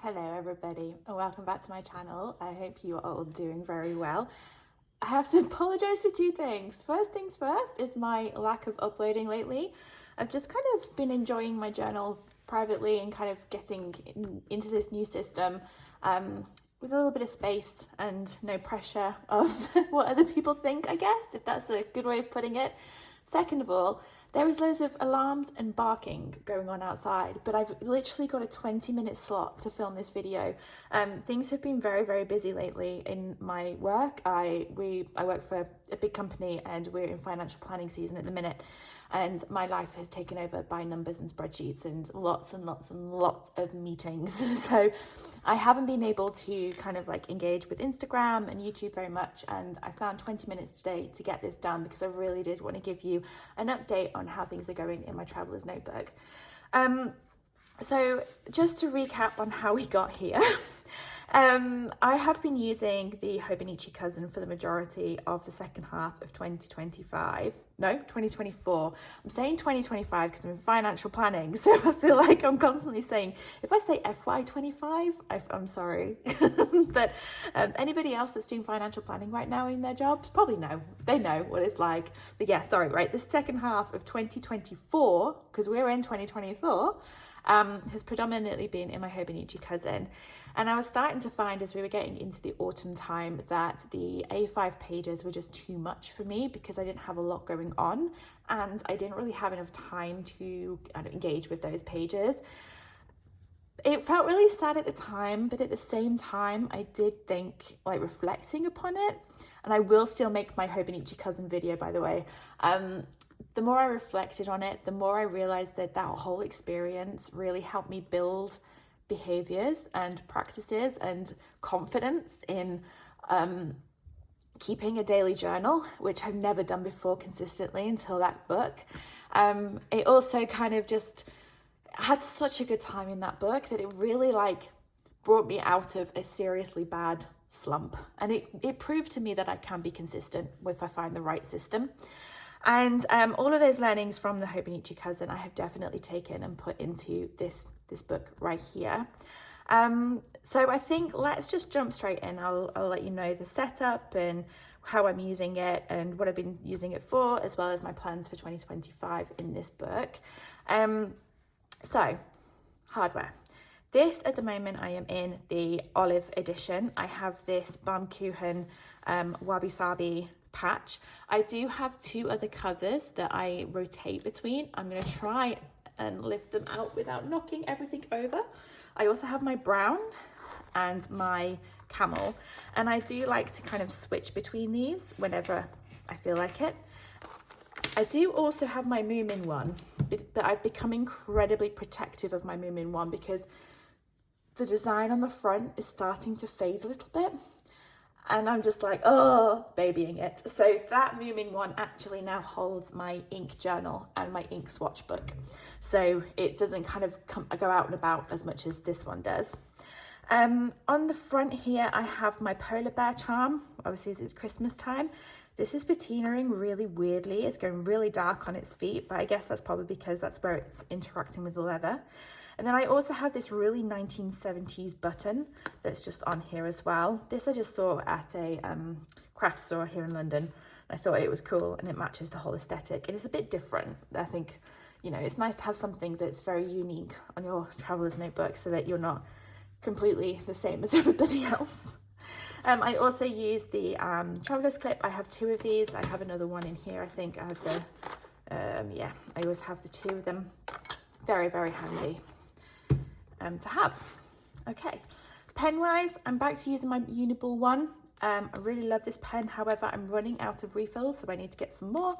Hello everybody and welcome back to my channel. I hope you are all doing very well. I have to apologize for two things. First things first is my lack of uploading lately. I've just kind of been enjoying my journal privately and kind of getting into this new system with a little bit of space and no pressure of what other people think, I guess, if that's a good way of putting it. Second of all, there is loads of alarms and barking going on outside, but I've literally got a 20-minute slot to film this video. Things have been very, very busy lately in my work. I work for a big company and we're in financial planning season at the minute. And my life has taken over by numbers and spreadsheets and lots and lots and lots of meetings. So I haven't been able to kind of like engage with Instagram and YouTube very much. And I found 20 minutes today to get this done because I really did want to give you an update on how things are going in my traveler's notebook. So just to recap on how we got here. I have been using the Hobonichi Cousin for the majority of the second half of 2024. I'm saying 2025 because I'm in financial planning, so I feel like I'm constantly saying, if I say FY25, I'm sorry. But anybody else that's doing financial planning right now in their jobs probably know. They know what it's like. But yeah, sorry, right? The second half of 2024, because we're in 2024, has predominantly been in my Hobonichi Cousin. And I was starting to find as we were getting into the autumn time that the A5 pages were just too much for me because I didn't have a lot going on and I didn't really have enough time to engage with those pages. It felt really sad at the time, but at the same time, I did think, like, reflecting upon it, and I will still make my Hobonichi Cousin video, by the way. The more I reflected on it, the more I realized that whole experience really helped me build behaviors and practices and confidence in keeping a daily journal, which I've never done before consistently until that book. It also kind of just had such a good time in that book that it really brought me out of a seriously bad slump. And it proved to me that I can be consistent if I find the right system. And all of those learnings from the Hobonichi Cousin I have definitely taken and put into this book right here. So I think let's just jump straight in. I'll let you know the setup and how I'm using it and what I've been using it for, as well as my plans for 2025 in this book. So hardware. This at the moment I am in the olive edition. I have this Baumkuchen Wabi Sabi patch. I do have two other covers that I rotate between. I'm going to try and lift them out without knocking everything over. I also have my brown and my camel, and I do like to kind of switch between these whenever I feel like it. I do also have my Moomin one, but I've become incredibly protective of my Moomin one because the design on the front is starting to fade a little bit. And I'm just like, oh, babying it. So that Moomin one actually now holds my ink journal and my ink swatch book. So it doesn't kind of go out and about as much as this one does. On the front here, I have my polar bear charm. Obviously, it's Christmas time. This is patinaing really weirdly. It's going really dark on its feet, but I guess that's probably because that's where it's interacting with the leather. And then I also have this really 1970s button that's just on here as well. This I just saw at a craft store here in London. I thought it was cool and it matches the whole aesthetic. And it's a bit different. I think, you know, it's nice to have something that's very unique on your traveler's notebook so that you're not completely the same as everybody else. I also use the traveler's clip. I have two of these. I have another one in here. I think I have the, I always have the two of them. Very, very handy to have. Okay, pen wise, I'm back to using my Uniball one. I really love this pen. However, I'm running out of refills, so I need to get some more.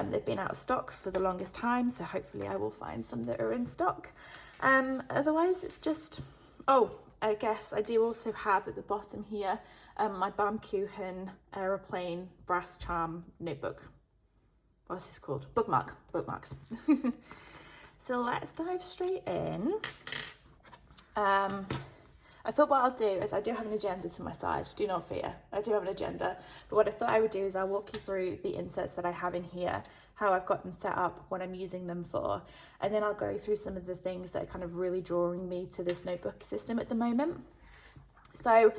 They've been out of stock for the longest time, so hopefully I will find some that are in stock. Otherwise, it's just, I guess I do also have at the bottom here my Baumkuchen Aeroplane Brass Charm notebook. What's this called? Bookmarks. So let's dive straight in. I thought what I'll do is, I do have an agenda to my side, do not fear, I do have an agenda, but what I thought I would do is I'll walk you through the inserts that I have in here, how I've got them set up, what I'm using them for, and then I'll go through some of the things that are kind of really drawing me to this notebook system at the moment. So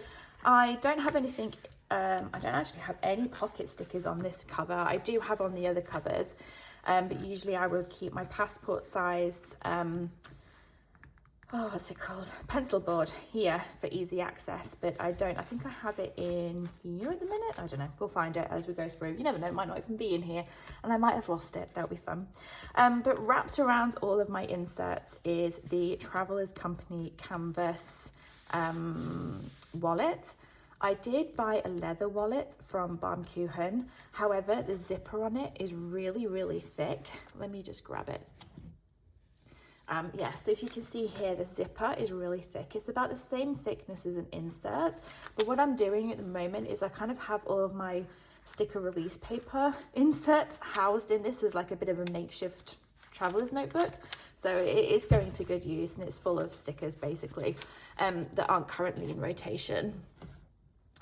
I don't have anything, I don't actually have any pocket stickers on this cover. I do have on the other covers, but usually I will keep my passport size, what's it called? Pencil board here for easy access, but I think I have it in here at the minute. I don't know, we'll find it as we go through. You never know, it might not even be in here, and I might have lost it, that'll be fun. But wrapped around all of my inserts is the Travelers Company canvas wallet. I did buy a leather wallet from Baumkuchen. However, the zipper on it is really, really thick. Let me just grab it. So if you can see here, the zipper is really thick. It's about the same thickness as an insert, but what I'm doing at the moment is I kind of have all of my sticker release paper inserts housed in this as like a bit of a makeshift traveler's notebook. So it's going to good use, and it's full of stickers basically that aren't currently in rotation.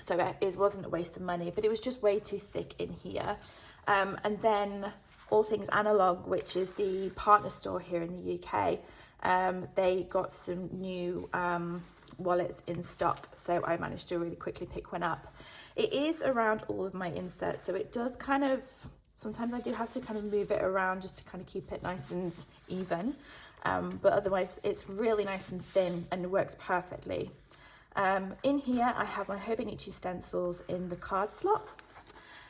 So it wasn't a waste of money, but it was just way too thick in here. And then All Things Analog, which is the partner store here in the UK, they got some new wallets in stock, so I managed to really quickly pick one up. It is around all of my inserts, so it does kind of, sometimes I do have to kind of move it around just to kind of keep it nice and even, but otherwise it's really nice and thin and works perfectly. In here I have my Hobonichi stencils in the card slot.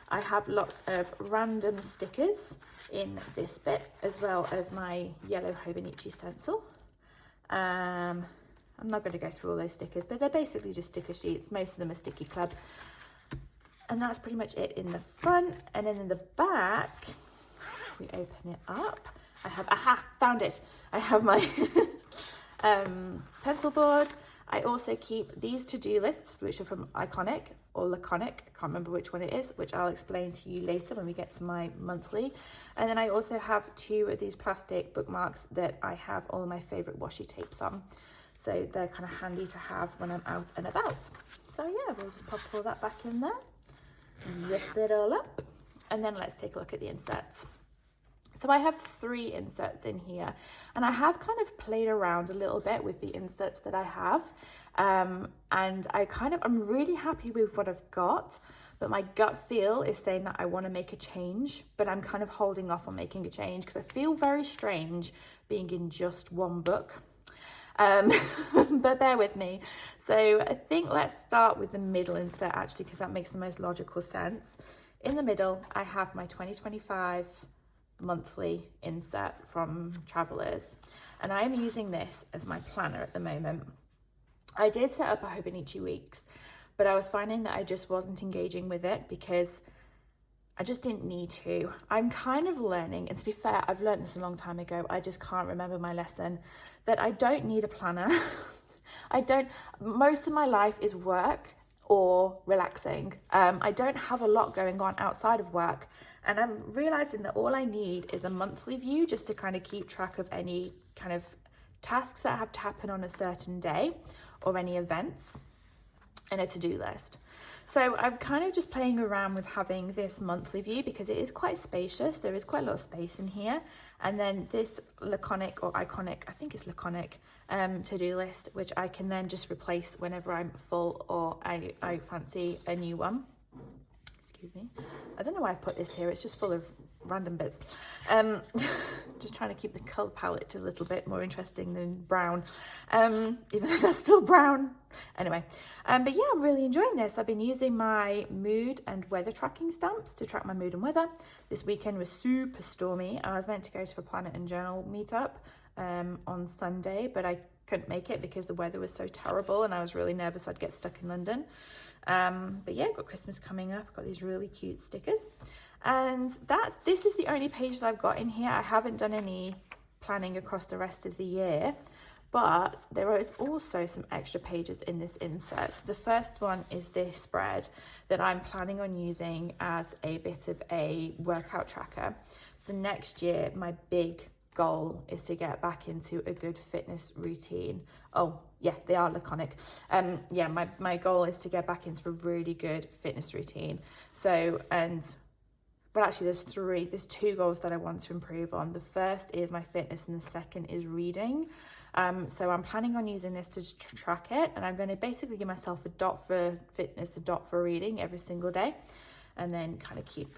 I have lots of random stickers in this bit, as well as my yellow Hobonichi stencil. I'm not going to go through all those stickers, but they're basically just sticker sheets. Most of them are Sticky Club. And that's pretty much it in the front. And then in the back, we open it up. I have, found it. I have my pencil board. I also keep these to-do lists, which are from Iconic or Laconic, I can't remember which one it is, which I'll explain to you later when we get to my monthly. And then I also have 2 of these plastic bookmarks that I have all my favourite washi tapes on. So they're kind of handy to have when I'm out and about. So yeah, we'll just pop all that back in there, zip it all up, and then let's take a look at the inserts. So I have 3 inserts in here, and I have kind of played around a little bit with the inserts that I have. And I'm really happy with what I've got, but my gut feel is saying that I want to make a change, but I'm kind of holding off on making a change because I feel very strange being in just one book. But bear with me. So I think let's start with the middle insert actually, because that makes the most logical sense. In the middle, I have my 2025 monthly insert from Travelers, and I am using this as my planner at the moment. I did set up a Hobonichi Weeks, but I was finding that I just wasn't engaging with it because I just didn't need to. I'm kind of learning, and to be fair, I've learned this a long time ago, I just can't remember my lesson, that I don't need a planner. Most of my life is work or relaxing. I don't have a lot going on outside of work, and I'm realizing that all I need is a monthly view just to kind of keep track of any kind of tasks that have to happen on a certain day or any events, and a to-do list. So I'm kind of just playing around with having this monthly view because it is quite spacious. There is quite a lot of space in here. And then this Laconic or Iconic, I think it's Laconic, to-do list, which I can then just replace whenever I'm full or I fancy a new one. Excuse me. I don't know why I put this here. It's just full of random bits. Just trying to keep the colour palette a little bit more interesting than brown, even though that's still brown. Anyway, but yeah, I'm really enjoying this. I've been using my mood and weather tracking stamps to track my mood and weather. This weekend was super stormy. I was meant to go to a Planet and Journal meetup on Sunday, but I couldn't make it because the weather was so terrible and I was really nervous I'd get stuck in London. But yeah, I've got Christmas coming up. I've got these really cute stickers. And this is the only page that I've got in here. I haven't done any planning across the rest of the year, but there is also some extra pages in this insert. So the first one is this spread that I'm planning on using as a bit of a workout tracker. So next year, my big goal is to get back into a good fitness routine. Oh, yeah, they are laconic. Yeah, my goal is to get back into a really good fitness routine. So, but actually there's two goals that I want to improve on. The first is my fitness and the second is reading. So I'm planning on using this to track it, and I'm going to basically give myself a dot for fitness, a dot for reading every single day, and then kind of keep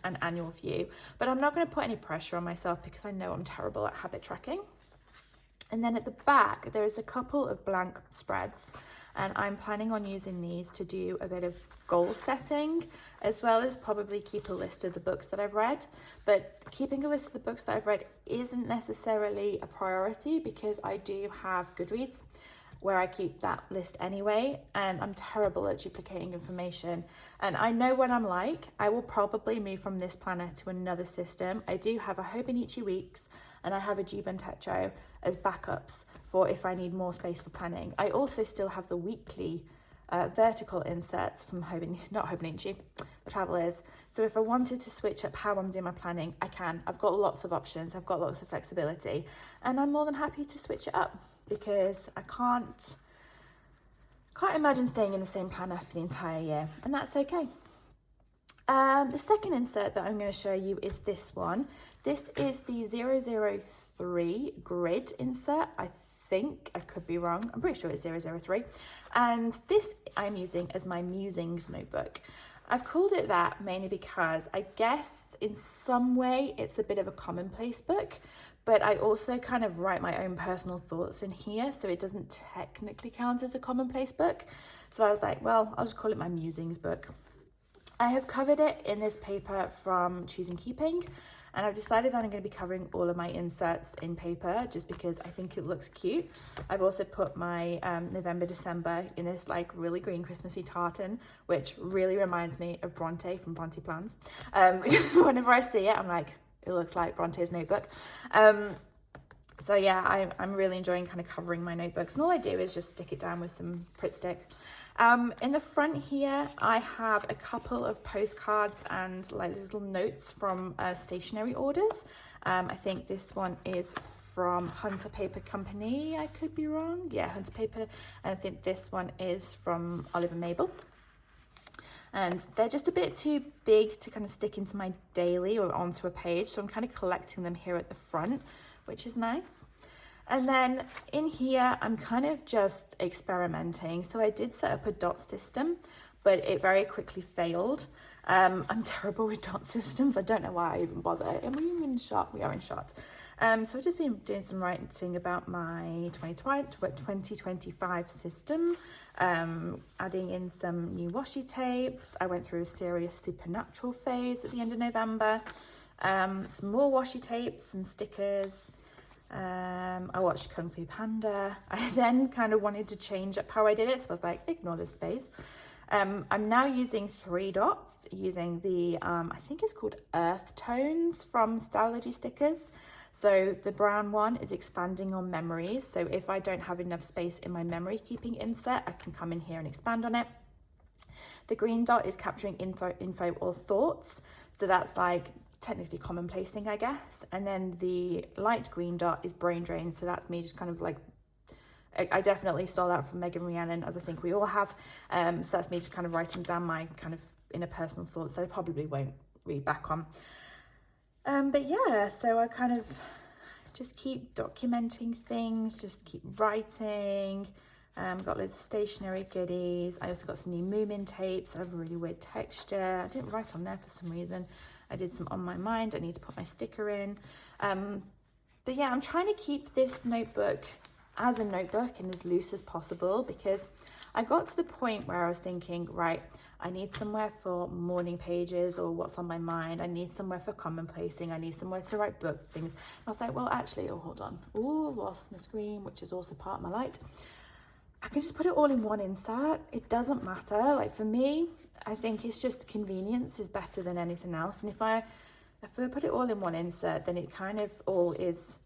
an annual view. But I'm not going to put any pressure on myself because I know I'm terrible at habit tracking. And then at the back, there is a couple of blank spreads, and I'm planning on using these to do a bit of goal setting, as well as probably keep a list of the books that I've read. But keeping a list of the books that I've read isn't necessarily a priority because I do have Goodreads where I keep that list anyway, and I'm terrible at duplicating information. And I know what I'm like. I will probably move from this planner to another system. I do have a Hobonichi Weeks and I have a Jiban Techo as backups for if I need more space for planning. I also still have the weekly vertical inserts from Hobonichi, Travelers. So if I wanted to switch up how I'm doing my planning, I can. I've got lots of options, I've got lots of flexibility, and I'm more than happy to switch it up because I can't imagine staying in the same planner for the entire year, and that's okay. The second insert that I'm going to show you is this one. This is the 003 grid insert. I think, I could be wrong, I'm pretty sure it's 003. And this I'm using as my Musings notebook. I've called it that mainly because I guess in some way it's a bit of a commonplace book, but I also kind of write my own personal thoughts in here, so it doesn't technically count as a commonplace book. So I was like, well, I'll just call it my Musings book. I have covered it in this paper from Choosing Keeping, and I've decided that I'm going to be covering all of my inserts in paper just because I think it looks cute. I've also put my November, December in this like really green Christmassy tartan, which really reminds me of Bronte from Bronte Plans. Whenever I see it, I'm like, it looks like Bronte's notebook. So yeah, I'm really enjoying kind of covering my notebooks, and all I do is just stick it down with some Pritt stick. In the front here, I have a couple of postcards and like little notes from stationery orders. I think this one is from Hunter Paper Company. I could be wrong. Yeah, Hunter Paper. And I think this one is from Oliver Mabel. And they're just a bit too big to kind of stick into my daily or onto a page. So I'm kind of collecting them here at the front, which is nice. And then in here, I'm kind of just experimenting. So I did set up a dot system, but it very quickly failed. I'm terrible with dot systems. I don't know why I even bother. Are we in shot? We are in shot. So I've just been doing some writing about my 2025 system, adding in some new washi tapes. I went through a serious supernatural phase at the end of November. Some more washi tapes and stickers. I watched Kung Fu Panda. I then kind of wanted to change up how I did it, so I was like, ignore this space. I'm now using 3 dots, using the, I think it's called Earth Tones from Stylogy Stickers. So the brown one is expanding on memories. So if I don't have enough space in my memory keeping insert, I can come in here and expand on it. The green dot is capturing info or thoughts. So that's like technically commonplacing, I guess. And then the light green dot is brain drain. So that's me just kind of like, I definitely stole that from Megan Rhiannon, as I think we all have. So that's me just kind of writing down my kind of inner personal thoughts that I probably won't read back on. But yeah, so I kind of just keep documenting things, just keep writing. Got loads of stationery goodies. I also got some new Moomin tapes that have a really weird texture. I didn't write on there for some reason. I did some on my mind. I need to put my sticker in. But yeah, I'm trying to keep this notebook as a notebook and as loose as possible, because I got to the point where I was thinking, right, I need somewhere for morning pages or what's on my mind. I need somewhere for commonplacing. I need somewhere to write book things. I was like, well, actually, oh, hold on. Oh, lost my screen, which is also part of my light. I can just put it all in one insert. It doesn't matter. Like for me, I think it's just convenience is better than anything else. And if I put it all in one insert, then it kind of all is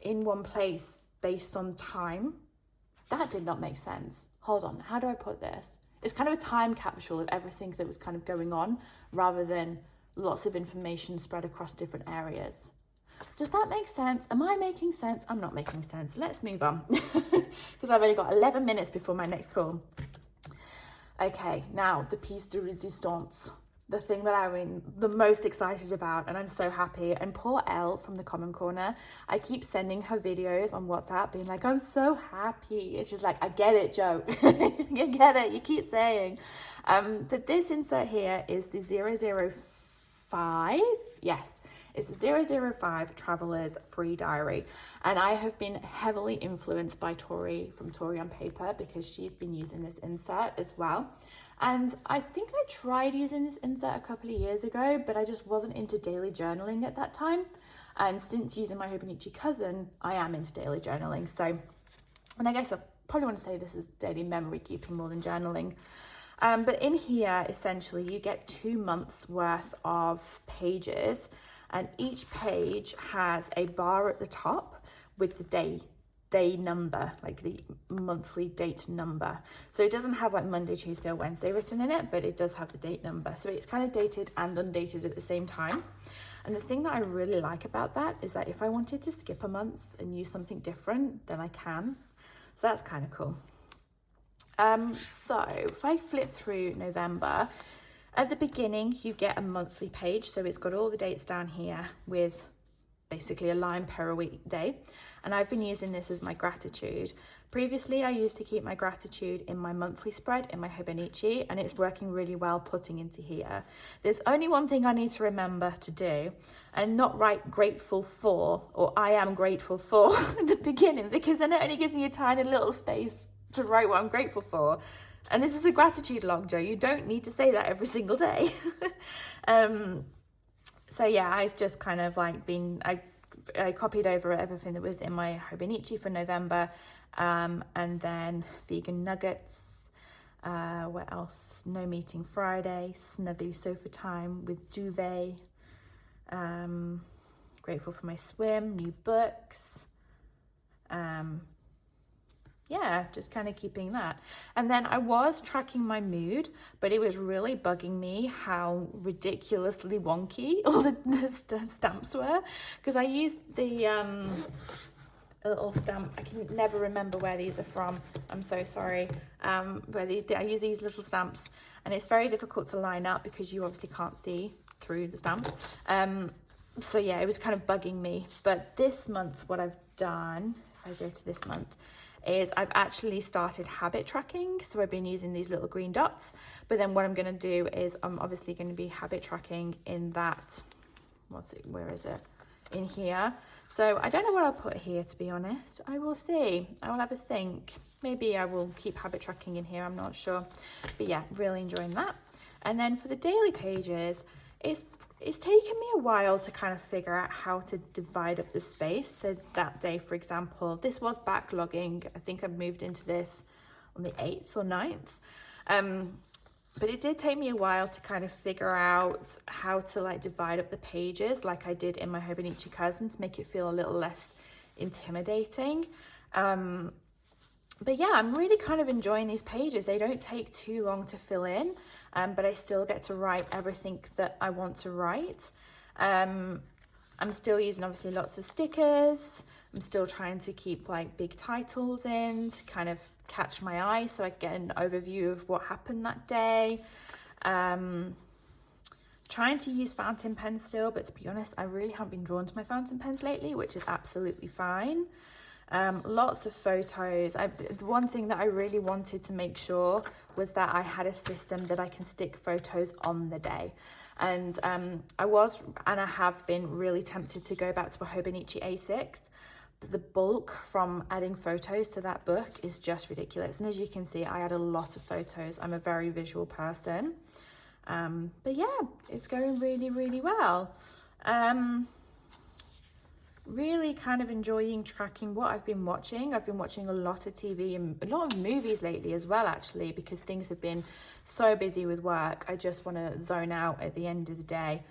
in one place based on time. That did not make sense. Hold on, how do I put this? It's kind of a time capsule of everything that was kind of going on rather than lots of information spread across different areas. Does that make sense? Am I making sense? I'm not making sense. Let's move on because I've only got 11 minutes before my next call. Okay, now the piece de resistance, the thing that I'm the most excited about, and I'm so happy. And poor Elle from the Common Corner, I keep sending her videos on WhatsApp being like, I'm so happy. And she's like, I get it, Jo. You get it. You keep saying. That this insert here is the 005. Yes, it's the 005 Traveler's Free Diary. And I have been heavily influenced by Tori from Tori on Paper because she's been using this insert as well. And I think I tried using this insert a couple of years ago, but I just wasn't into daily journaling at that time. And since using my Hobonichi cousin, I am into daily journaling. So, and I guess I probably want to say this is daily memory keeping more than journaling. But in here, essentially, you get 2 months worth of pages, and each page has a bar at the top with the day number, like the monthly date number. So it doesn't have like Monday, Tuesday, or Wednesday written in it, but it does have the date number. So it's kind of dated and undated at the same time. And the thing that I really like about that is that if I wanted to skip a month and use something different, then I can. So that's kind of cool. So if I flip through November, at the beginning you get a monthly page. So it's got all the dates down here with basically a line per week day. And I've been using this as my gratitude. Previously, I used to keep my gratitude in my monthly spread in my Hobonichi, and it's working really well putting into here. There's only one thing I need to remember to do, and not write grateful for, or I am grateful for at the beginning, because then it only gives me a tiny little space to write what I'm grateful for. And this is a gratitude log, Jo. You don't need to say that every single day. So yeah, I've just kind of like I copied over everything that was in my Hobonichi for November, and then vegan nuggets, what else? No meeting Friday, snuggly sofa time with duvet, grateful for my swim, new books, yeah, just kind of keeping that. And then I was tracking my mood, but it was really bugging me how ridiculously wonky all the stamps were, because I used the little stamp. I can never remember where these are from. I'm so sorry. But I use these little stamps, and it's very difficult to line up because you obviously can't see through the stamp. So yeah, it was kind of bugging me. But this month, what I've done, if I go to this month, is I've actually started habit tracking. So I've been using these little green dots, but then what I'm going to do is I'm obviously going to be habit tracking in that, where is it? In here. So I don't know what I'll put here, to be honest. I will see. I will have a think. Maybe I will keep habit tracking in here. I'm not sure. But yeah, really enjoying that. And then for the daily pages, it's taken me a while to kind of figure out how to divide up the space. So that day, for example, this was backlogging. I think I moved into this on the 8th or 9th. But it did take me a while to kind of figure out how to like divide up the pages like I did in my Hobonichi cousin to make it feel a little less intimidating. But yeah, I'm really kind of enjoying these pages. They don't take too long to fill in, but I still get to write everything that I want to write. I'm still using obviously lots of stickers. I'm still trying to keep like big titles in to kind of catch my eye so I get an overview of what happened that day. Trying to use fountain pens still, but to be honest, I really haven't been drawn to my fountain pens lately, which is absolutely fine. Lots of photos. The one thing that I really wanted to make sure was that I had a system that I can stick photos on the day. And I have been really tempted to go back to a Hobonichi A6. But the bulk from adding photos to that book is just ridiculous. And as you can see, I add a lot of photos. I'm a very visual person. But yeah, it's going really, really well. Really kind of enjoying tracking what I've been watching. I've been watching a lot of TV and a lot of movies lately as well, actually, because things have been so busy with work. I just want to zone out at the end of the day.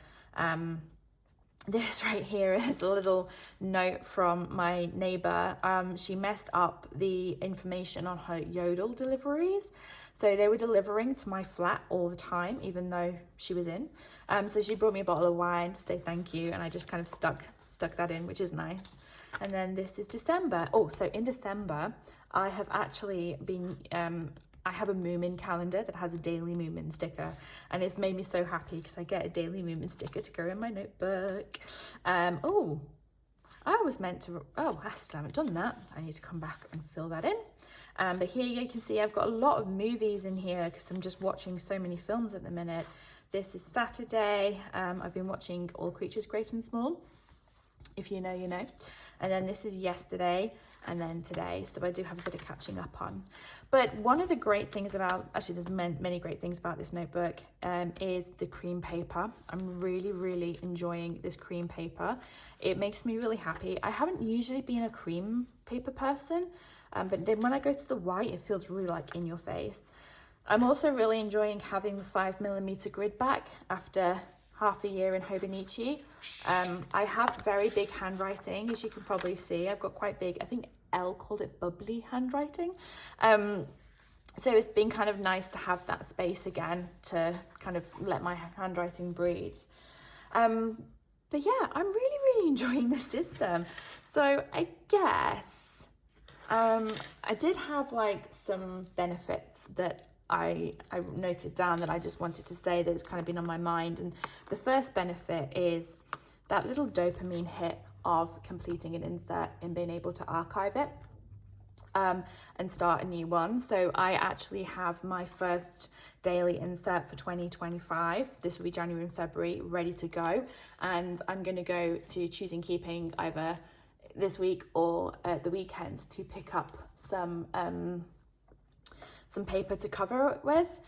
This right here is a little note from my neighbor. She messed up the information on her Yodel deliveries. So they were delivering to my flat all the time, even though she was in. So she brought me a bottle of wine to say thank you, and I just kind of stuck stuck that in, which is nice. And then this is December. Oh, so in December, I have actually been, I have a Moomin calendar that has a daily Moomin sticker, and it's made me so happy because I get a daily Moomin sticker to go in my notebook. Oh, I was meant to, oh, I still haven't done that. I need to come back and fill that in. But here you can see I've got a lot of movies in here because I'm just watching so many films at the minute. This is Saturday. I've been watching All Creatures Great and Small. If you know, you know. And then this is yesterday and then today. So I do have a bit of catching up on. But one of the great things about, actually there's many great things about this notebook, is the cream paper. I'm really, really enjoying this cream paper. It makes me really happy. I haven't usually been a cream paper person, but then when I go to the white, it feels really like in your face. I'm also really enjoying having the 5mm grid back after half a year in Hobonichi. I have very big handwriting, as you can probably see. I've got quite big, I think Elle called it bubbly handwriting. So it's been kind of nice to have that space again to kind of let my handwriting breathe. But yeah, I'm really, really enjoying this system. So I guess I did have like some benefits that I noted down that I just wanted to say that it's kind of been on my mind. And the first benefit is that little dopamine hit of completing an insert and being able to archive it and start a new one. So I actually have my first daily insert for 2025. This will be January and February, ready to go. And I'm going to go to Choosing Keeping either this week or at the weekend to pick up some paper to cover it with.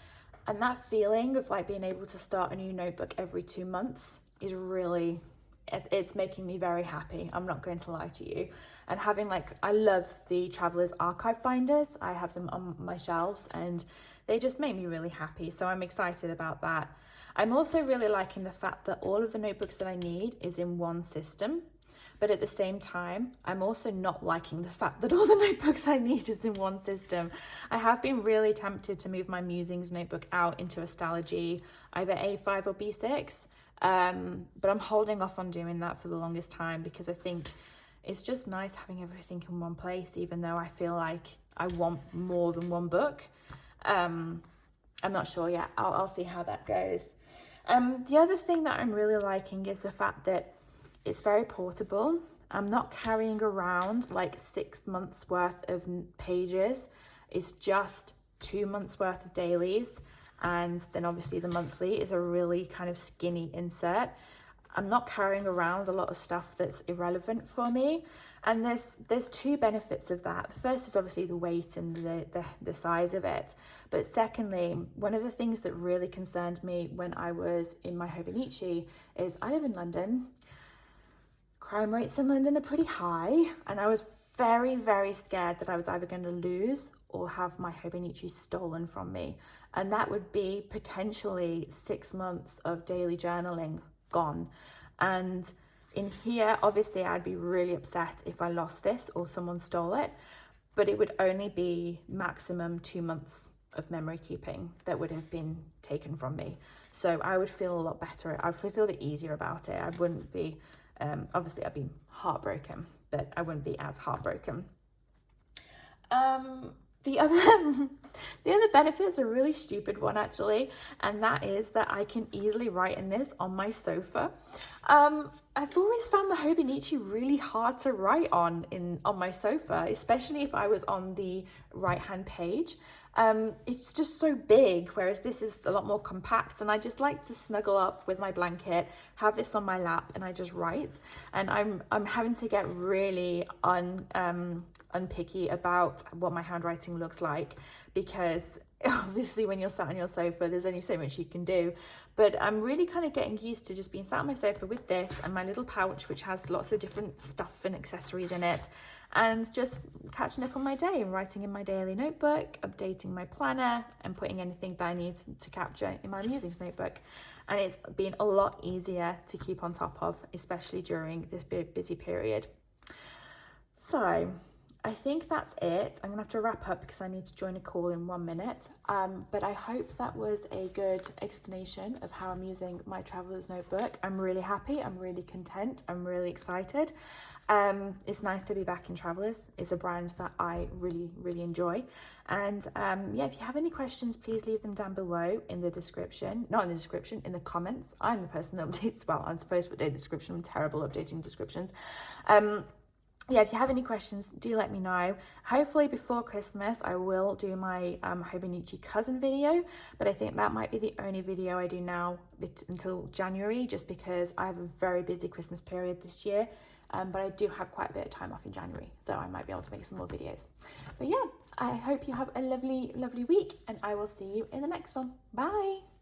And that feeling of like being able to start a new notebook every 2 months is really, it's making me very happy. I'm not going to lie to you. And having like, I love the Traveller's Archive binders. I have them on my shelves and they just make me really happy. So I'm excited about that. I'm also really liking the fact that all of the notebooks that I need is in one system. But at the same time, I'm also not liking the fact that all the notebooks I need is in one system. I have been really tempted to move my Musings notebook out into Astrology, either A5 or B6. But I'm holding off on doing that for the longest time because I think it's just nice having everything in one place, even though I feel like I want more than one book. I'm not sure yet. I'll see how that goes. The other thing that I'm really liking is the fact that it's very portable. I'm not carrying around like 6 months worth of pages. It's just 2 months worth of dailies. And then obviously the monthly is a really kind of skinny insert. I'm not carrying around a lot of stuff that's irrelevant for me. And there's two benefits of that. The first is obviously the weight and the size of it. But secondly, one of the things that really concerned me when I was in my Hobonichi is I live in London. Crime rates in London are pretty high, and I was very, very scared that I was either going to lose or have my Hobonichi stolen from me. And that would be potentially 6 months of daily journaling gone. And in here, obviously, I'd be really upset if I lost this or someone stole it, but it would only be maximum 2 months of memory keeping that would have been taken from me. So I would feel a lot better. I would feel a bit easier about it. I wouldn't be... obviously I'd be heartbroken, but I wouldn't be as heartbroken. The other benefit's a really stupid one actually, and that is that I can easily write in this on my sofa. I've always found the Hobonichi really hard to write on my sofa, especially if I was on the right hand page. It's just so big, whereas this is a lot more compact, and I just like to snuggle up with my blanket, have this on my lap, and I just write. And I'm having to get really unpicky about what my handwriting looks like, because obviously when you're sat on your sofa, there's only so much you can do. But I'm really kind of getting used to just being sat on my sofa with this and my little pouch, which has lots of different stuff and accessories in it, and just catching up on my day and writing in my daily notebook, updating my planner, and putting anything that I need to capture in my Musings notebook. And it's been a lot easier to keep on top of, especially during this busy period. So I think that's it. I'm gonna have to wrap up because I need to join a call in 1 minute. But I hope that was a good explanation of how I'm using my traveler's notebook. I'm really happy, I'm really content, I'm really excited. It's nice to be back in Travelers. It's a brand that I really, really enjoy. And yeah, if you have any questions, please leave them down below in the description. Not in the description, in the comments. I'm the person that updates, well, I'm supposed to update the description. I'm terrible at updating descriptions. Yeah, if you have any questions, do let me know. Hopefully before Christmas, I will do my Hobonichi cousin video, but I think that might be the only video I do now until January, just because I have a very busy Christmas period this year. But I do have quite a bit of time off in January, so I might be able to make some more videos. But yeah, I hope you have a lovely, lovely week, and I will see you in the next one. Bye.